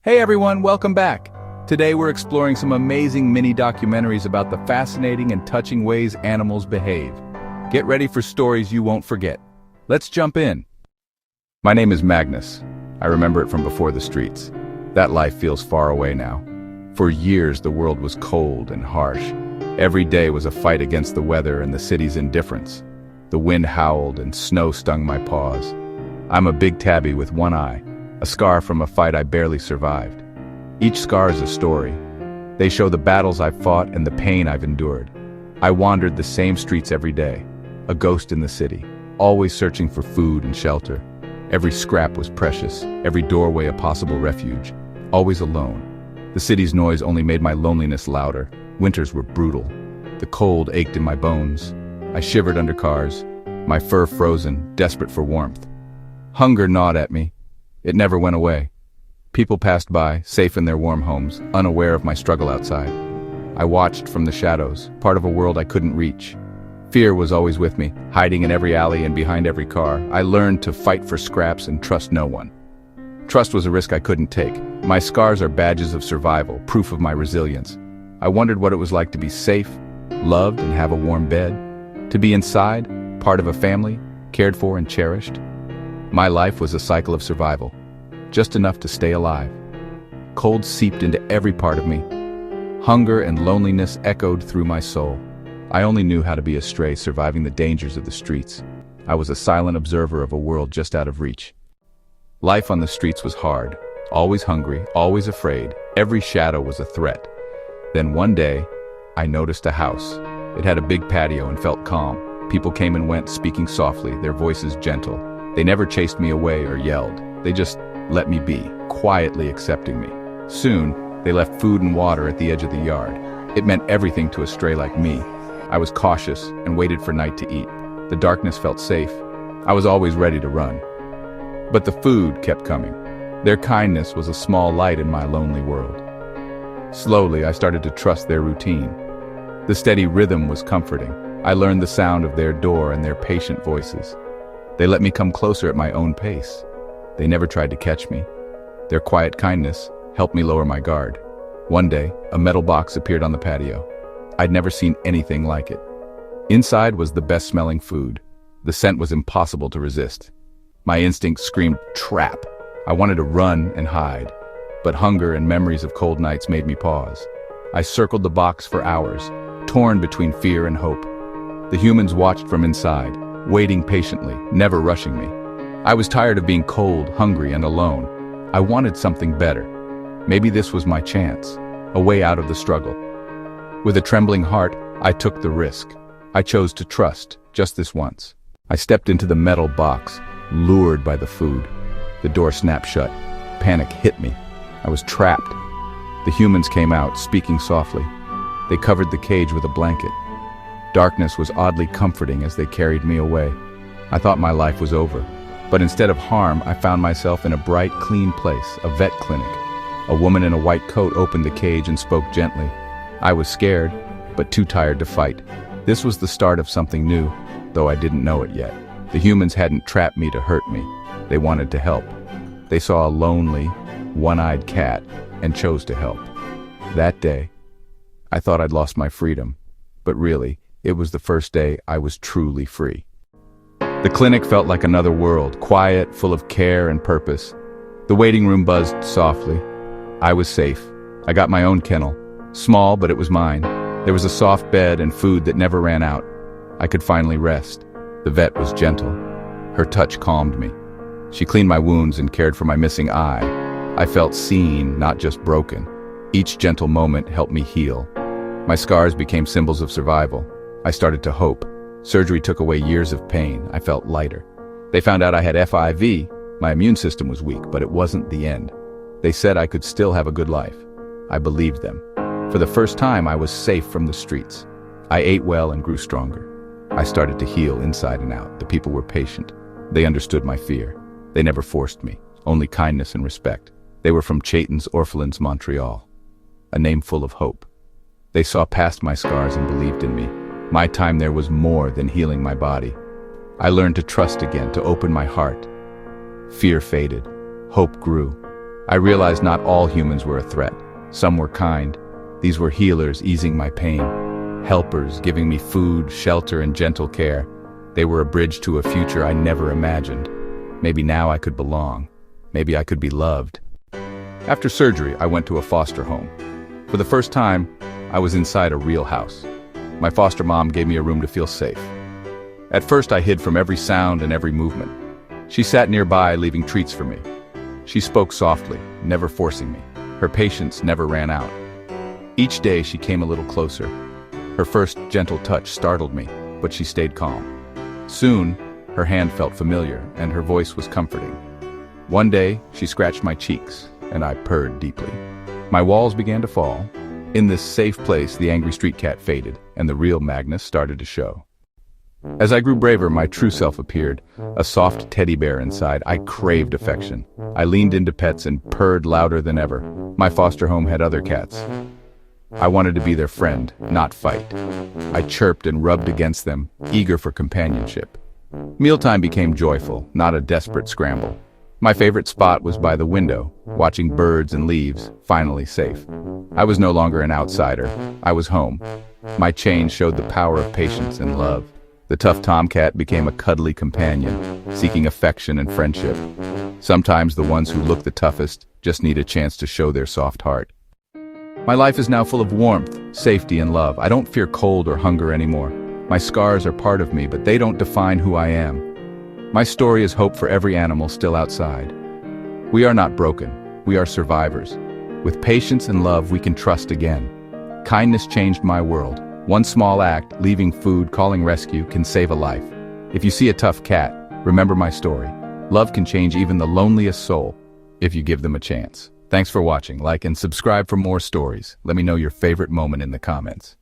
Hey everyone, welcome back. Today we're exploring some amazing mini documentaries about the fascinating and touching ways animals behave. Get ready for stories you won't forget. Let's jump in. My name is Magnus. I remember it from before the streets. That life feels far away now. For years the world was cold and harsh. Every day was a fight against the weather and the city's indifference. The wind howled and snow stung my paws. I'm a big tabby with one eye, a scar from a fight I barely survived. Each scar is a story. They show the battles I've fought and the pain I've endured. I wandered the same streets every day, a ghost in the city, always searching for food and shelter. Every scrap was precious, every doorway a possible refuge, always alone. The city's noise only made my loneliness louder. Winters were brutal. The cold ached in my bones. I shivered under cars, my fur frozen, desperate for warmth. Hunger gnawed at me. It never went away. People passed by, safe in their warm homes, unaware of my struggle outside. I watched from the shadows, part of a world I couldn't reach. Fear was always with me, hiding in every alley and behind every car. I learned to fight for scraps and trust no one. Trust was a risk I couldn't take. My scars are badges of survival, proof of my resilience. I wondered what it was like to be safe, loved and have a warm bed, to be inside, part of a family, cared for and cherished. My life was a cycle of survival, just enough to stay alive. Cold seeped into every part of me. Hunger and loneliness echoed through my soul. I only knew how to be a stray, surviving the dangers of the streets. I was a silent observer of a world just out of reach. Life on the streets was hard, always hungry, always afraid. Every shadow was a threat. Then one day, I noticed a house. It had a big patio and felt calm. People came and went, speaking softly, their voices gentle. They never chased me away or yelled. They just let me be, quietly accepting me. Soon, they left food and water at the edge of the yard. It meant everything to a stray like me. I was cautious and waited for night to eat. The darkness felt safe. I was always ready to run. But the food kept coming. Their kindness was a small light in my lonely world. Slowly, I started to trust their routine. The steady rhythm was comforting. I learned the sound of their door and their patient voices. They let me come closer at my own pace. They never tried to catch me. Their quiet kindness helped me lower my guard. One day, a metal box appeared on the patio. I'd never seen anything like it. Inside was the best-smelling food. The scent was impossible to resist. My instincts screamed, "Trap!" I wanted to run and hide, but hunger and memories of cold nights made me pause. I circled the box for hours, torn between fear and hope. The humans watched from inside, waiting patiently, never rushing me. I was tired of being cold, hungry, and alone. I wanted something better. Maybe this was my chance, a way out of the struggle. With a trembling heart, I took the risk. I chose to trust, just this once. I stepped into the metal box, lured by the food. The door snapped shut. Panic hit me. I was trapped. The humans came out, speaking softly. They covered the cage with a blanket. Darkness was oddly comforting as they carried me away. I thought my life was over. But instead of harm, I found myself in a bright, clean place, a vet clinic. A woman in a white coat opened the cage and spoke gently. I was scared, but too tired to fight. This was the start of something new, though I didn't know it yet. The humans hadn't trapped me to hurt me. They wanted to help. They saw a lonely, one-eyed cat and chose to help. That day, I thought I'd lost my freedom, but really, it was the first day I was truly free. The clinic felt like another world, quiet, full of care and purpose. The waiting room buzzed softly. I was safe. I got my own kennel. Small, but it was mine. There was a soft bed and food that never ran out. I could finally rest. The vet was gentle. Her touch calmed me. She cleaned my wounds and cared for my missing eye. I felt seen, not just broken. Each gentle moment helped me heal. My scars became symbols of survival. I started to hope. Surgery took away years of pain. I felt lighter. They found out I had FIV. My immune system was weak, but it wasn't the end. They said I could still have a good life. I believed them. For the first time, I was safe from the streets. I ate well and grew stronger. I started to heal inside and out. The people were patient. They understood my fear. They never forced me, only kindness and respect. They were from Chayton's Orphelins, Montreal, a name full of hope. They saw past my scars and believed in me. My time there was more than healing my body. I learned to trust again, to open my heart. Fear faded. Hope grew. I realized not all humans were a threat. Some were kind. These were healers easing my pain, helpers giving me food, shelter, and gentle care. They were a bridge to a future I never imagined. Maybe now I could belong. Maybe I could be loved. After surgery, I went to a foster home. For the first time, I was inside a real house. My foster mom gave me a room to feel safe. At first, I hid from every sound and every movement. She sat nearby, leaving treats for me. She spoke softly, never forcing me. Her patience never ran out. Each day, she came a little closer. Her first gentle touch startled me, but she stayed calm. Soon, her hand felt familiar, and her voice was comforting. One day, she scratched my cheeks, and I purred deeply. My walls began to fall. In this safe place, the angry street cat faded, and the real Magnus started to show. As I grew braver, my true self appeared, a soft teddy bear inside. I craved affection. I leaned into pets and purred louder than ever. My foster home had other cats. I wanted to be their friend, not fight. I chirped and rubbed against them, eager for companionship. Mealtime became joyful, not a desperate scramble. My favorite spot was by the window, watching birds and leaves, finally safe. I was no longer an outsider. I was home. My change showed the power of patience and love. The tough tomcat became a cuddly companion, seeking affection and friendship. Sometimes the ones who look the toughest just need a chance to show their soft heart. My life is now full of warmth, safety, and love. I don't fear cold or hunger anymore. My scars are part of me, but they don't define who I am. My story is hope for every animal still outside. We are not broken. We are survivors. With patience and love, we can trust again. Kindness changed my world. One small act, leaving food, calling rescue, can save a life. If you see a tough cat, remember my story. Love can change even the loneliest soul, if you give them a chance. Thanks for watching. Like and subscribe for more stories. Let me know your favorite moment in the comments.